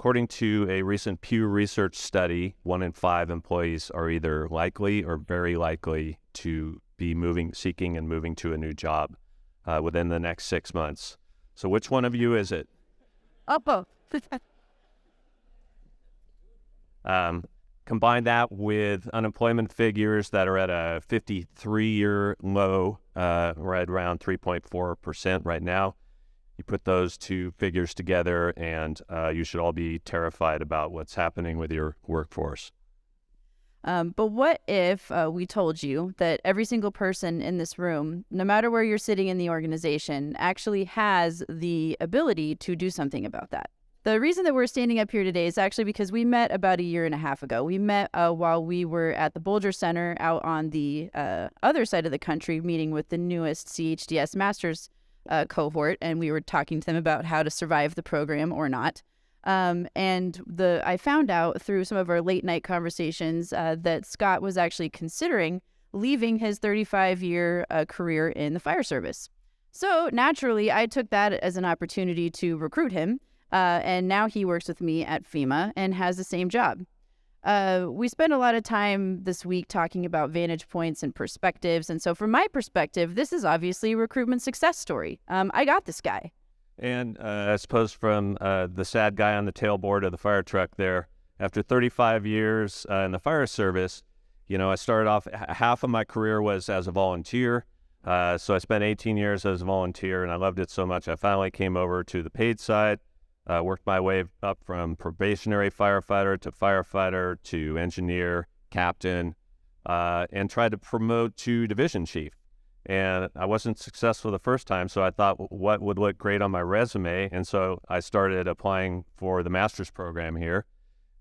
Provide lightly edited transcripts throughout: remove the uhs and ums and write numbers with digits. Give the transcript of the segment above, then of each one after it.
According to a recent Pew Research study, 1 in 5 employees are either likely or very likely to be seeking and moving to a new job within the next 6 months. So which one of you is it? Oppo. Combine that with unemployment figures that are at a 53-year low, right around 3.4% right now. You put those two figures together, and you should all be terrified about what's happening with your workforce. But what if we told you that every single person in this room, no matter where you're sitting in the organization, actually has the ability to do something about that? The reason that we're standing up here today is actually because we met about 1.5 years ago. We met while we were at the Bolger Center out on the other side of the country, meeting with the newest CHDS Masters cohort, and we were talking to them about how to survive the program or not. I found out through some of our late night conversations that Scott was actually considering leaving his 35-year career in the fire service. So naturally, I took that as an opportunity to recruit him. And now he works with me at FEMA and has the same job. We spent a lot of time this week talking about vantage points and perspectives. And so from my perspective, this is obviously a recruitment success story. I got this guy. And I suppose from the sad guy on the tailboard of the fire truck there, after 35 years in the fire service, I started off, half of my career was as a volunteer. So I spent 18 years as a volunteer, and I loved it so much I finally came over to the paid side. Worked my way up from probationary firefighter to engineer, captain, and tried to promote to division chief. And I wasn't successful the first time, so I thought, what would look great on my resume? And so I started applying for the master's program here.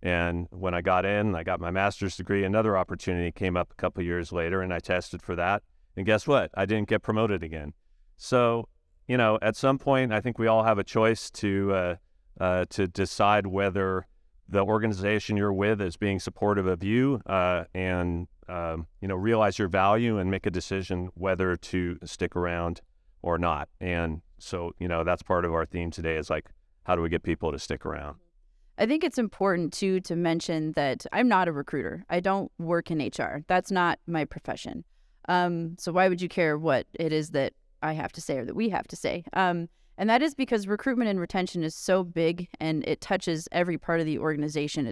And when I got in, I got my master's degree. Another opportunity came up a couple years later, and I tested for that. And guess what? I didn't get promoted again. So, at some point, I think we all have a choice to decide whether the organization you're with is being supportive of you and realize your value and make a decision whether to stick around or not. And so, that's part of our theme today is like, how do we get people to stick around? I think it's important, too, to mention that I'm not a recruiter. I don't work in HR. That's not my profession. So why would you care what it is that I have to say or that we have to say? And that is because recruitment and retention is so big, and it touches every part of the organization.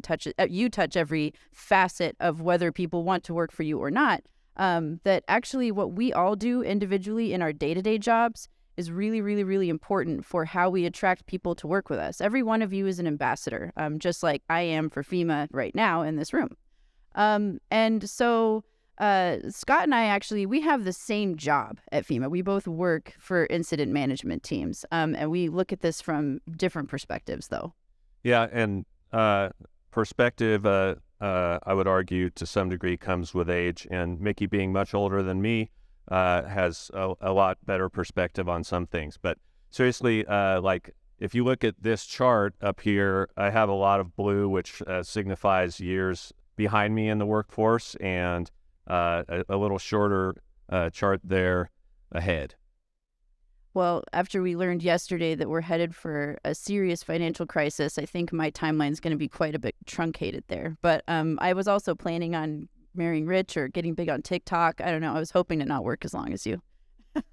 You touch every facet of whether people want to work for you or not. That actually what we all do individually in our day-to-day jobs is really, really, really important for how we attract people to work with us. Every one of you is an ambassador, just like I am for FEMA right now in this room. And so Scott and I we have the same job at FEMA. We both work for incident management teams, and we look at this from different perspectives, though. Yeah, and perspective, I would argue, to some degree comes with age. And Mickey, being much older than me, has a lot better perspective on some things. But seriously, if you look at this chart up here, I have a lot of blue, which signifies years behind me in the workforce, and a little shorter chart there ahead. Well, after we learned yesterday that we're headed for a serious financial crisis, I think my timeline is going to be quite a bit truncated there. But I was also planning on marrying rich or getting big on TikTok. I don't know. I was hoping to not work as long as you.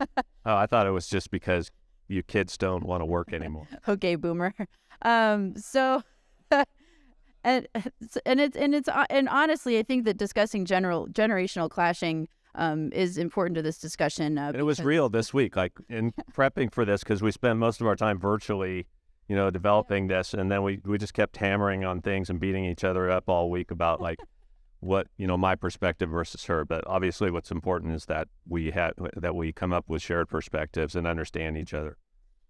Oh, I thought it was just because you kids don't want to work anymore. Okay, boomer. And honestly, I think that discussing generational clashing is important to this discussion. And it was real this week, like in prepping for this, because we spend most of our time virtually, developing this, and then we just kept hammering on things and beating each other up all week about like what my perspective versus her. But obviously, what's important is that we come up with shared perspectives and understand each other.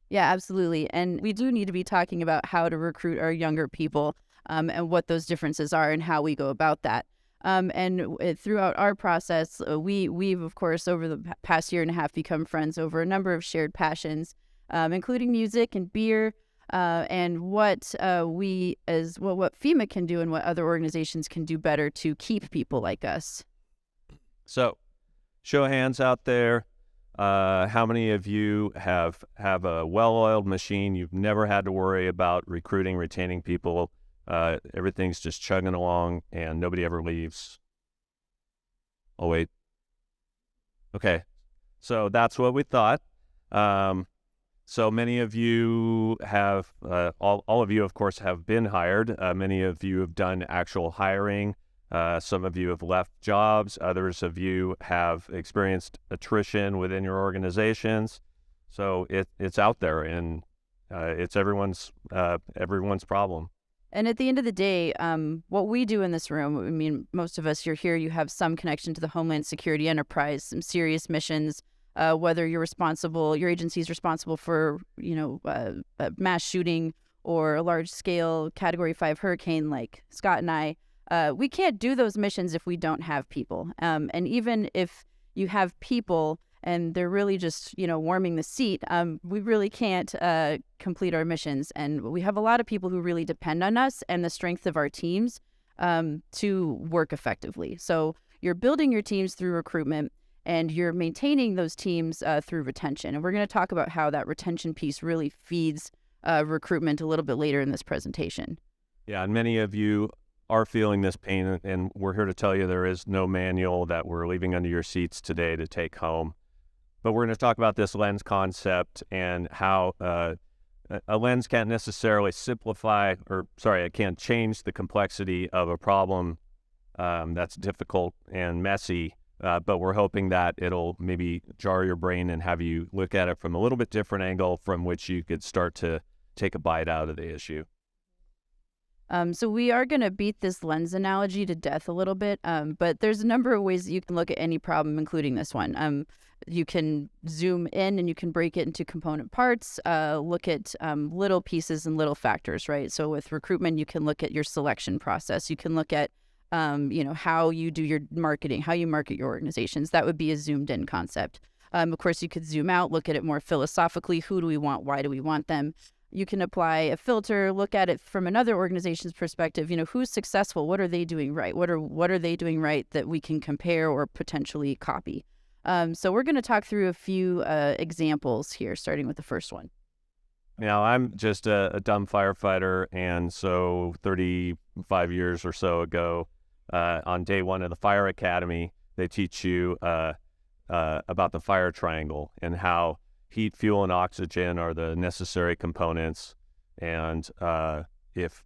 Yeah, absolutely. And we do need to be talking about how to recruit our younger people. And what those differences are and how we go about that. And throughout our process, we've, of course, over the past 1.5 years become friends over a number of shared passions, including music and beer, and what FEMA can do and what other organizations can do better to keep people like us. So, show of hands out there. How many of you have a well-oiled machine? You've never had to worry about recruiting, retaining people. Everything's just chugging along and nobody ever leaves. Oh, wait. Okay. So that's what we thought. So many of you have, all of you, of course, have been hired. Many of you have done actual hiring. Some of you have left jobs. Others of you have experienced attrition within your organizations. So it's out there, and it's everyone's problem. And at the end of the day, what we do in this room, I mean, most of us, you're here, you have some connection to the Homeland Security enterprise, some serious missions, whether your agency is responsible for, a mass shooting or a large-scale Category 5 hurricane like Scott and I. We can't do those missions if we don't have people. And even if you have people and they're really just, warming the seat, we really can't complete our missions. And we have a lot of people who really depend on us and the strength of our teams to work effectively. So you're building your teams through recruitment, and you're maintaining those teams through retention. And we're going to talk about how that retention piece really feeds recruitment a little bit later in this presentation. Yeah, and many of you are feeling this pain, and we're here to tell you there is no manual that we're leaving under your seats today to take home. But we're going to talk about this lens concept and how a lens can't necessarily it can't change the complexity of a problem that's difficult and messy, but we're hoping that it'll maybe jar your brain and have you look at it from a little bit different angle from which you could start to take a bite out of the issue. So we are going to beat this lens analogy to death a little bit, but there's a number of ways that you can look at any problem, including this one. You can zoom in and you can break it into component parts, look at little pieces and little factors, right? So with recruitment, you can look at your selection process. You can look at, how you do your marketing, how you market your organizations. That would be a zoomed in concept. Of course, you could zoom out, look at it more philosophically. Who do we want? Why do we want them? You can apply a filter, look at it from another organization's perspective. Who's successful? What are they doing right? What are they doing right that we can compare or potentially copy? So we're going to talk through a few examples here, starting with the first one. Now, I'm just a dumb firefighter, and so 35 years or so ago, on day one of the fire academy, they teach you about the fire triangle and how heat, fuel, and oxygen are the necessary components, and if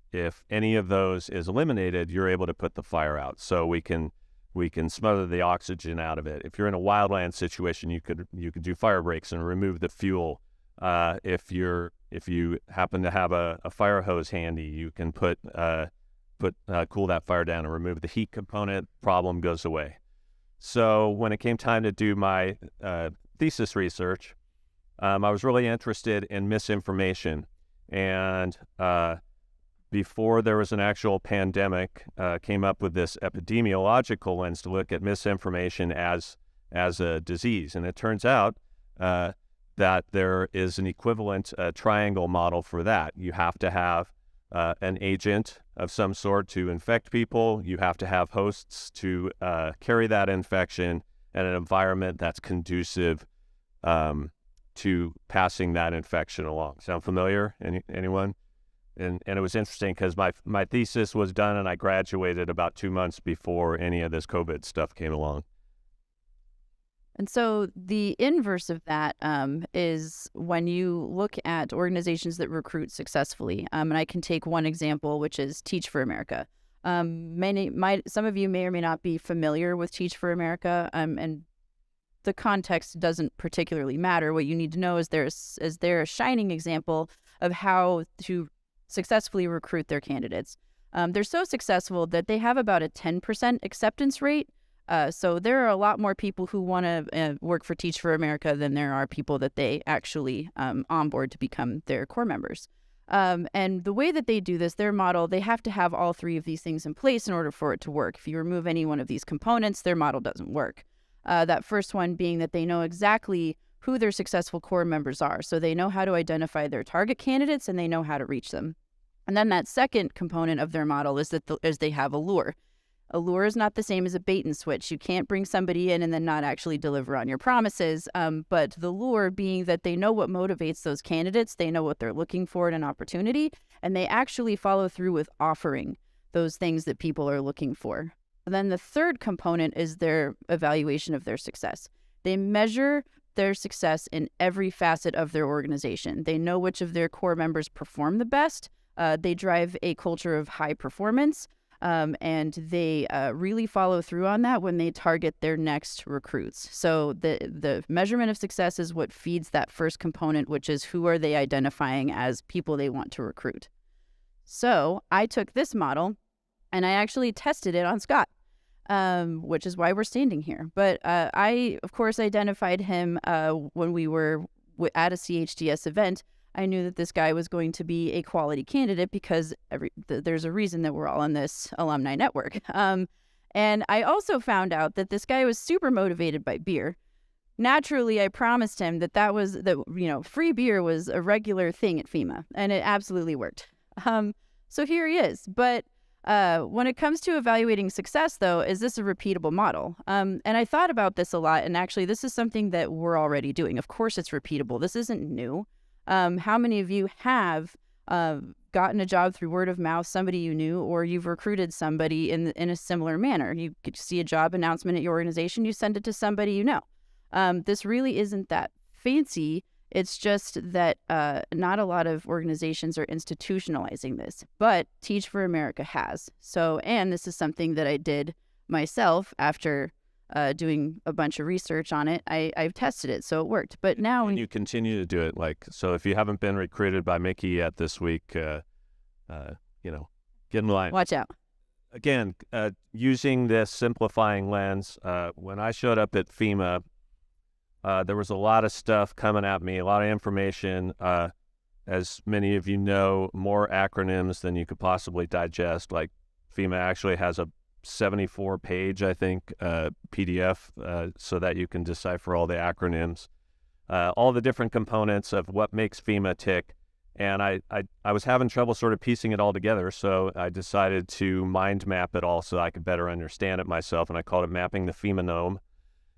any of those is eliminated, you're able to put the fire out. So we can smother the oxygen out of it. If you're in a wildland situation, you could do fire breaks and remove the fuel. If you happen to have a fire hose handy, you can cool that fire down and remove the heat component. Problem goes away. So when it came time to do my thesis research, I was really interested in misinformation, and before there was an actual pandemic, came up with this epidemiological lens to look at misinformation as a disease. And it turns out that there is an equivalent triangle model for that. You have to have an agent of some sort to infect people. You have to have hosts to carry that infection, and an environment that's conducive to passing that infection along. Sound familiar? Anyone? And it was interesting because my thesis was done and I graduated about 2 months before any of this COVID stuff came along. And so the inverse of that is when you look at organizations that recruit successfully. And I can take one example, which is Teach for America. Some of you may or may not be familiar with Teach for America, and the context doesn't particularly matter. What you need to know is they're a shining example of how to successfully recruit their candidates. They're so successful that they have about a 10% acceptance rate. So there are a lot more people who want to work for Teach for America than there are people that they actually onboard to become their core members. And the way that they do this, their model, they have to have all three of these things in place in order for it to work. If you remove any one of these components, their model doesn't work. That first one being that they know exactly who their successful core members are. So they know how to identify their target candidates and they know how to reach them. And then that second component of their model is that they have a lure. A lure is not the same as a bait and switch. You can't bring somebody in and then not actually deliver on your promises. But the lure being that they know what motivates those candidates, they know what they're looking for in an opportunity, and they actually follow through with offering those things that people are looking for. And then the third component is their evaluation of their success. They measure their success in every facet of their organization. They know which of their core members perform the best. They drive a culture of high performance. And they really follow through on that when they target their next recruits. So the measurement of success is what feeds that first component, which is who are they identifying as people they want to recruit. So I took this model and I actually tested it on Scott, which is why we're standing here. But I, of course, identified him when we were at a CHDS event. I knew that this guy was going to be a quality candidate because there's a reason that we're all in this alumni network. And I also found out that this guy was super motivated by beer. Naturally, I promised him that free beer was a regular thing at FEMA, and it absolutely worked. So here he is. But when it comes to evaluating success, though, is this a repeatable model? And I thought about this a lot, and actually, this is something that we're already doing. Of course, it's repeatable. This isn't new. How many of you have gotten a job through word of mouth, somebody you knew, or you've recruited somebody in a similar manner? You see a job announcement at your organization, you send it to somebody you know. This really isn't that fancy. It's just that not a lot of organizations are institutionalizing this, but Teach for America has. So, and this is something that I did myself after doing a bunch of research on it. I've tested it, so it worked. But now... And you continue to do it. So if you haven't been recruited by Mickey yet this week, get in line. Watch out. Again, using this simplifying lens, when I showed up at FEMA, there was a lot of stuff coming at me, a lot of information. As many of you know, more acronyms than you could possibly digest. Like FEMA actually has a 74-page, I think, PDF so that you can decipher all the acronyms, all the different components of what makes FEMA tick. And I was having trouble sort of piecing it all together, so I decided to mind map it all so I could better understand it myself, and I called it Mapping the FEMA Gnome.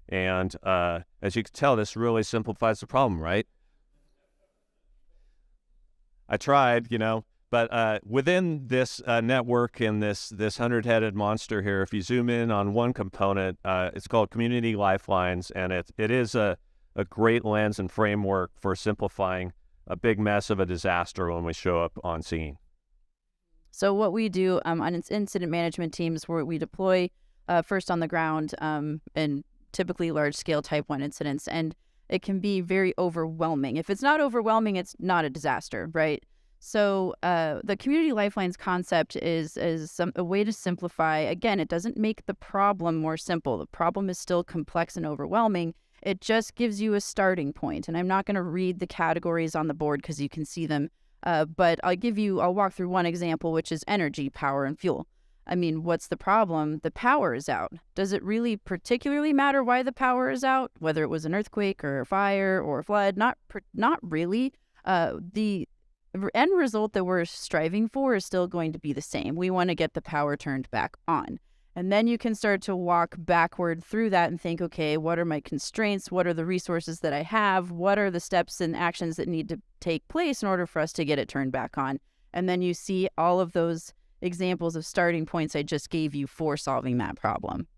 And as you can tell, this really simplifies the problem, right? I tried, but within this network and this 100-headed monster here, if you zoom in on one component, it's called Community Lifelines, and it is a great lens and framework for simplifying a big mess of a disaster when we show up on scene. So what we do on incident management teams, where we deploy first on the ground and typically large-scale type 1 incidents, and it can be very overwhelming. If it's not overwhelming, it's not a disaster, right? So the Community Lifelines concept is a way to simplify. Again, it doesn't make the problem more simple. The problem is still complex and overwhelming. It just gives you a starting point. And I'm not going to read the categories on the board because you can see them. But I'll walk through one example, which is energy, power, and fuel. I mean, what's the problem? The power is out. Does it really particularly matter why the power is out? Whether it was an earthquake or a fire or a flood? Not really. The end result that we're striving for is still going to be the same. We want to get the power turned back on. And then you can start to walk backward through that and think, okay, what are my constraints? What are the resources that I have? What are the steps and actions that need to take place in order for us to get it turned back on? And then you see all of those examples of starting points I just gave you for solving that problem.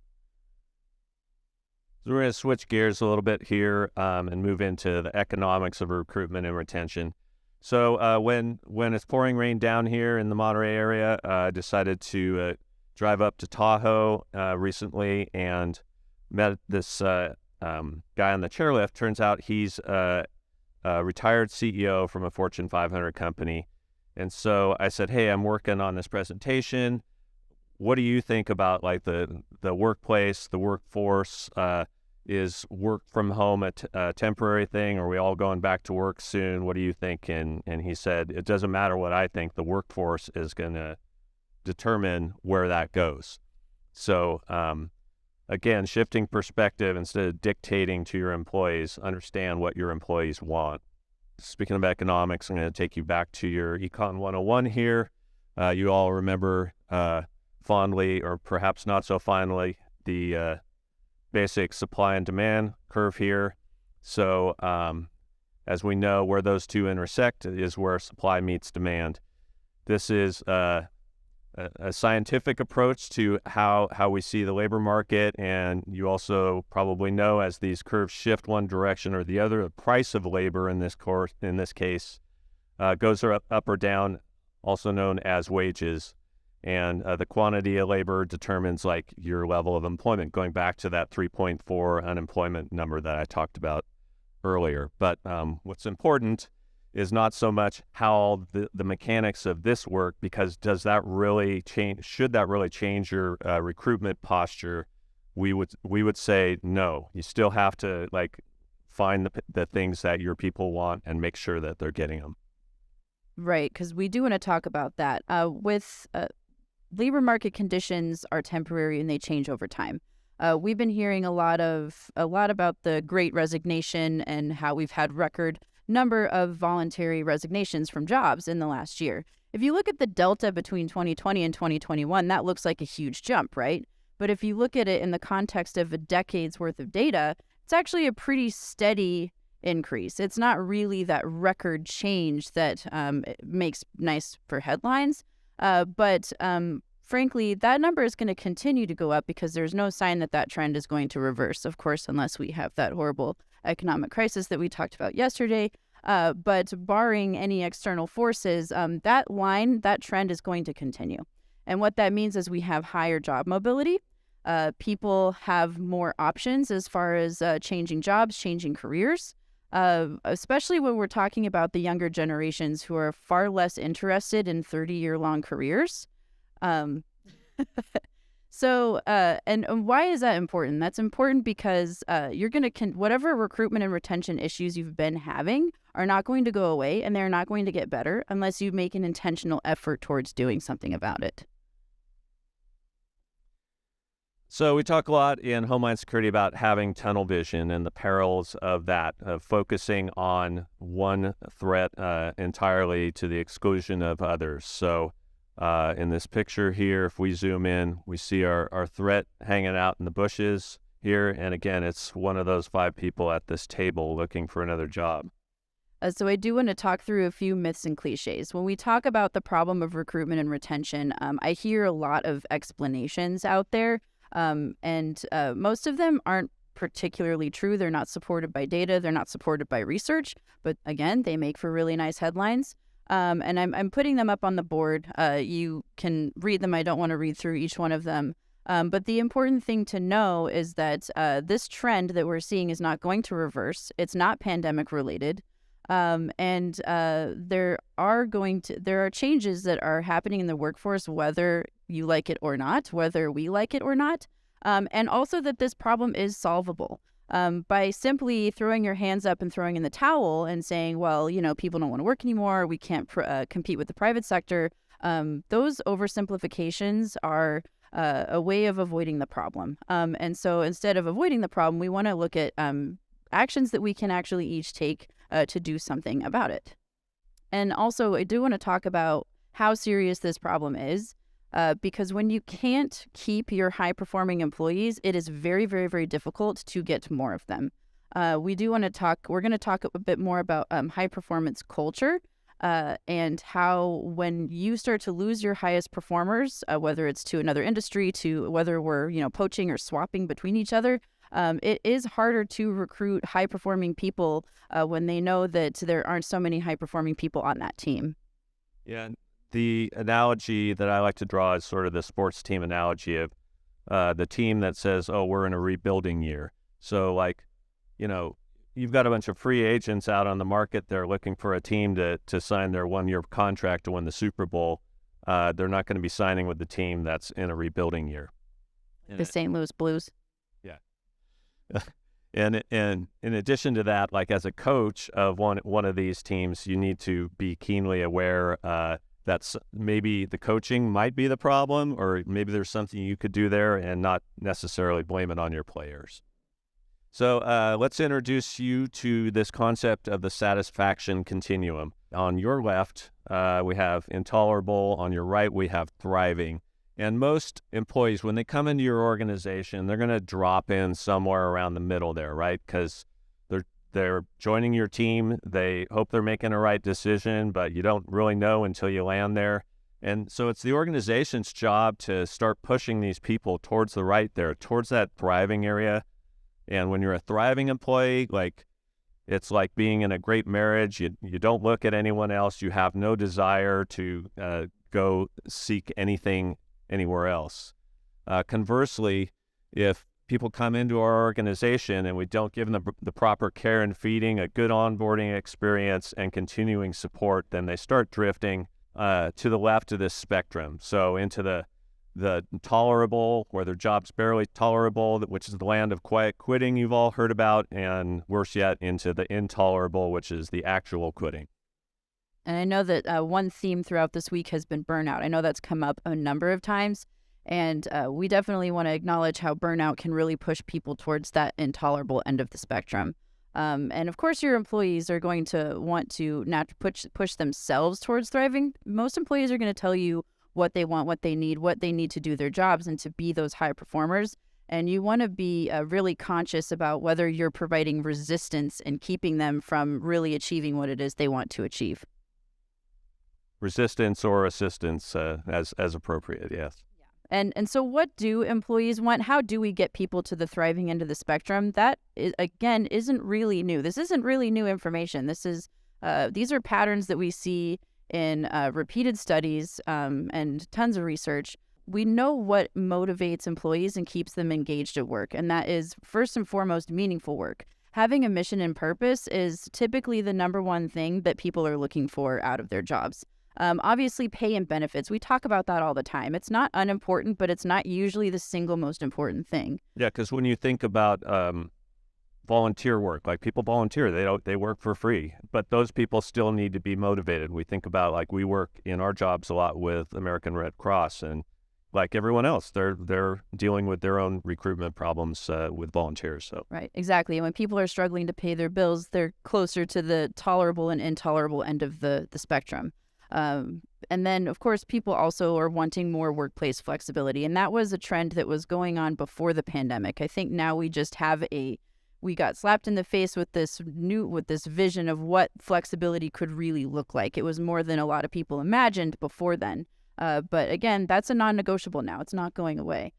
So we're going to switch gears a little bit here and move into the economics of recruitment and retention. So when it's pouring rain down here in the Monterey area, I decided to drive up to Tahoe recently and met this guy on the chairlift. Turns out he's a retired CEO from a Fortune 500 company. And so I said, hey, I'm working on this presentation. What do you think about like the workplace, the workforce? Is work from home a temporary thing? Are we all going back to work soon? What do you think? And he said, it doesn't matter what I think. The workforce is going to determine where that goes. So again, shifting perspective instead of dictating to your employees, understand what your employees want. Speaking of economics, I'm going to take you back to your Econ 101 here. You all remember fondly, or perhaps not so fondly, the basic supply and demand curve here. So as we know, where those two intersect is where supply meets demand. This is a scientific approach to how we see the labor market, and you also probably know, as these curves shift one direction or the other, the price of labor in this case goes up or down, also known as wages. And the quantity of labor determines like your level of employment, going back to that 3.4 unemployment number that I talked about earlier. But what's important is not so much how the mechanics of this work, because does that really change? Should that really change your recruitment posture? We would say no. You still have to like find the things that your people want and make sure that they're getting them. Right, because we do want to talk about that. With labor market conditions are temporary and they change over time. We've been hearing a lot about the Great Resignation and how we've had record number of voluntary resignations from jobs in the last year. If you look at the delta between 2020 and 2021, that looks like a huge jump, right? But if you look at it in the context of a decade's worth of data, it's actually a pretty steady increase. It's not really that record change that it makes nice for headlines. But frankly, that number is going to continue to go up because there's no sign that trend is going to reverse, of course, unless we have that horrible economic crisis that we talked about yesterday. But barring any external forces, that trend is going to continue. And what that means is we have higher job mobility. People have more options as far as changing jobs, changing careers. Especially when we're talking about the younger generations who are far less interested in 30-year-long careers. So, and why is that important? That's important because you're going to, whatever recruitment and retention issues you've been having are not going to go away, and they're not going to get better unless you make an intentional effort towards doing something about it. So we talk a lot in Homeland Security about having tunnel vision and the perils of that, of focusing on one threat entirely to the exclusion of others. So in this picture here, if we zoom in, we see our threat hanging out in the bushes here. And again, it's one of those 5 people at this table looking for another job. So I do want to talk through a few myths and cliches. When we talk about the problem of recruitment and retention, I hear a lot of explanations out there. And most of them aren't particularly true. They're not supported by data. They're not supported by research. But again, they make for really nice headlines. And I'm putting them up on the board. You can read them. I don't want to read through each one of them. But the important thing to know is that this trend that we're seeing is not going to reverse. It's not pandemic related. And there are changes that are happening in the workforce, whether you like it or not, whether we like it or not, and also that this problem is solvable. By simply throwing your hands up and throwing in the towel and saying, well, people don't want to work anymore, we can't compete with the private sector, those oversimplifications are a way of avoiding the problem. And so instead of avoiding the problem, we want to look at actions that we can actually each take to do something about it. And also, I do want to talk about how serious this problem is, because when you can't keep your high-performing employees, it is very, very, very difficult to get more of them. We're going to talk a bit more about high-performance culture and how when you start to lose your highest performers, whether it's to another industry, to whether we're, poaching or swapping between each other, it is harder to recruit high-performing people when they know that there aren't so many high-performing people on that team. Yeah, the analogy that I like to draw is sort of the sports team analogy of the team that says, oh, we're in a rebuilding year. So, you've got a bunch of free agents out on the market. They're looking for a team to sign their 1-year contract to win the Super Bowl. They're not going to be signing with the team that's in a rebuilding year. The St. Louis Blues. Yeah. And in addition to that, like as a coach of one of these teams, you need to be keenly aware that maybe the coaching might be the problem, or maybe there's something you could do there and not necessarily blame it on your players. So let's introduce you to this concept of the satisfaction continuum. On your left, we have intolerable. On your right, we have thriving. And most employees, when they come into your organization, they're going to drop in somewhere around the middle there, right? Because they're joining your team. They hope they're making a right decision, but you don't really know until you land there. And so it's the organization's job to start pushing these people towards the right there, towards that thriving area. And when you're a thriving employee, like, it's like being in a great marriage. You don't look at anyone else. You have no desire to go seek anything anywhere else. Conversely, if people come into our organization and we don't give them the proper care and feeding, a good onboarding experience, and continuing support, then they start drifting to the left of this spectrum. So into the tolerable, where their job's barely tolerable, which is the land of quiet quitting you've all heard about, and worse yet, into the intolerable, which is the actual quitting. And I know that one theme throughout this week has been burnout. I know that's come up a number of times, and we definitely want to acknowledge how burnout can really push people towards that intolerable end of the spectrum. And of course, your employees are going to want to push themselves towards thriving. Most employees are going to tell you what they want, what they need to do their jobs and to be those high performers. And you want to be really conscious about whether you're providing resistance and keeping them from really achieving what it is they want to achieve. Resistance or assistance, as appropriate, yes. And so what do employees want? How do we get people to the thriving end of the spectrum? That, again, isn't really new. This isn't really new information. These are patterns that we see in repeated studies and tons of research. We know what motivates employees and keeps them engaged at work, and that is, first and foremost, meaningful work. Having a mission and purpose is typically the number one thing that people are looking for out of their jobs. Obviously, pay and benefits. We talk about that all the time. It's not unimportant, but it's not usually the single most important thing. Yeah, because when you think about volunteer work, like, people volunteer, they work for free, but those people still need to be motivated. We think about, like, we work in our jobs a lot with American Red Cross, and like everyone else, they're dealing with their own recruitment problems with volunteers. So right, exactly. And when people are struggling to pay their bills, they're closer to the tolerable and intolerable end of the spectrum. And then, of course, people also are wanting more workplace flexibility. And that was a trend that was going on before the pandemic. I think now we just have we got slapped in the face with this vision of what flexibility could really look like. It was more than a lot of people imagined before then. But again, that's a non-negotiable now. It's not going away.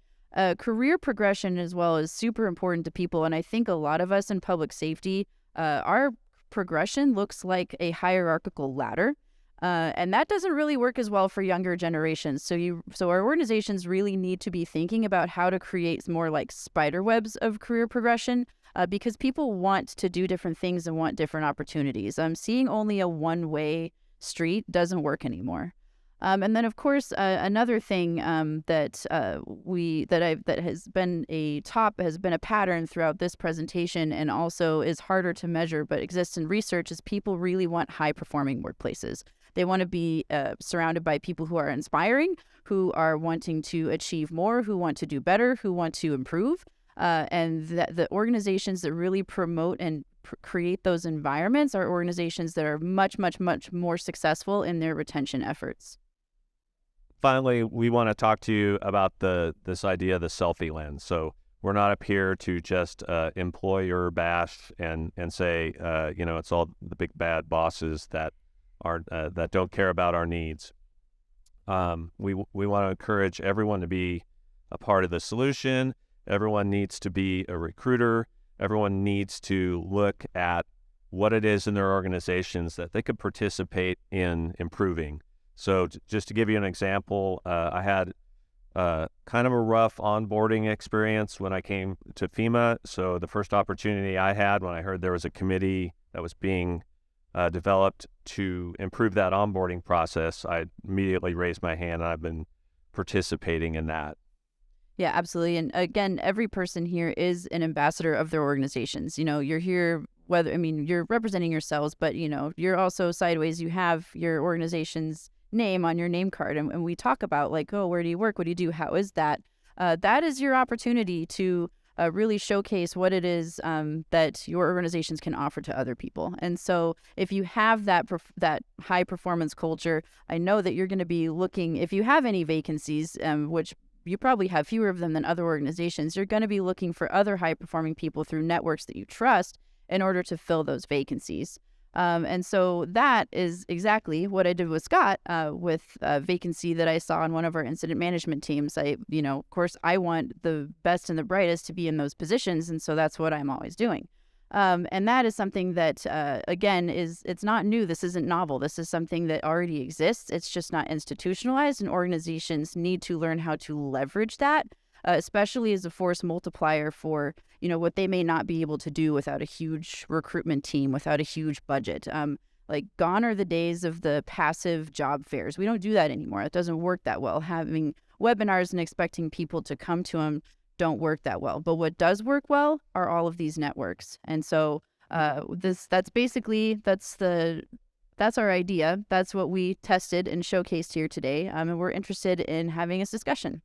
Career progression as well is super important to people. And I think a lot of us in public safety, our progression looks like a hierarchical ladder. And that doesn't really work as well for younger generations. So our organizations really need to be thinking about how to create more like spider webs of career progression, because people want to do different things and want different opportunities. Seeing only a one-way street doesn't work anymore. And then, of course, another thing that has been a pattern throughout this presentation, and also is harder to measure but exists in research, is people really want high-performing workplaces. They want to be surrounded by people who are inspiring, who are wanting to achieve more, who want to do better, who want to improve. And the organizations that really promote and create those environments are organizations that are much, much, much more successful in their retention efforts. Finally, we want to talk to you about this idea of the selfie lens. So we're not up here to just employer bash and say, it's all the big bad bosses that don't care about our needs. We want to encourage everyone to be a part of the solution. Everyone needs to be a recruiter. Everyone needs to look at what it is in their organizations that they could participate in improving. So just to give you an example, I had kind of a rough onboarding experience when I came to FEMA. So the first opportunity I had when I heard there was a committee that was being developed to improve that onboarding process, I immediately raised my hand, and I've been participating in that. Yeah, absolutely. And again, every person here is an ambassador of their organizations. You're here, you're representing yourselves, but, you're also sideways. You have your organization's name on your name card. And we talk about, like, oh, where do you work? What do you do? How is that? That is your opportunity to really showcase what it is that your organizations can offer to other people. And so if you have that high performance culture, I know that you're going to be looking, if you have any vacancies, which you probably have fewer of them than other organizations, you're going to be looking for other high performing people through networks that you trust in order to fill those vacancies. And so that is exactly what I did with Scott with a vacancy that I saw on one of our incident management teams. Of course, I want the best and the brightest to be in those positions. And so that's what I'm always doing. And that is something that, again, it's not new. This isn't novel. This is something that already exists. It's just not institutionalized, and organizations need to learn how to leverage that, especially as a force multiplier for, what they may not be able to do without a huge recruitment team, without a huge budget. Like, gone are the days of the passive job fairs. We don't do that anymore. It doesn't work that well. Having webinars and expecting people to come to them don't work that well. But what does work well are all of these networks. And so that's our idea. That's what we tested and showcased here today. And we're interested in having this discussion.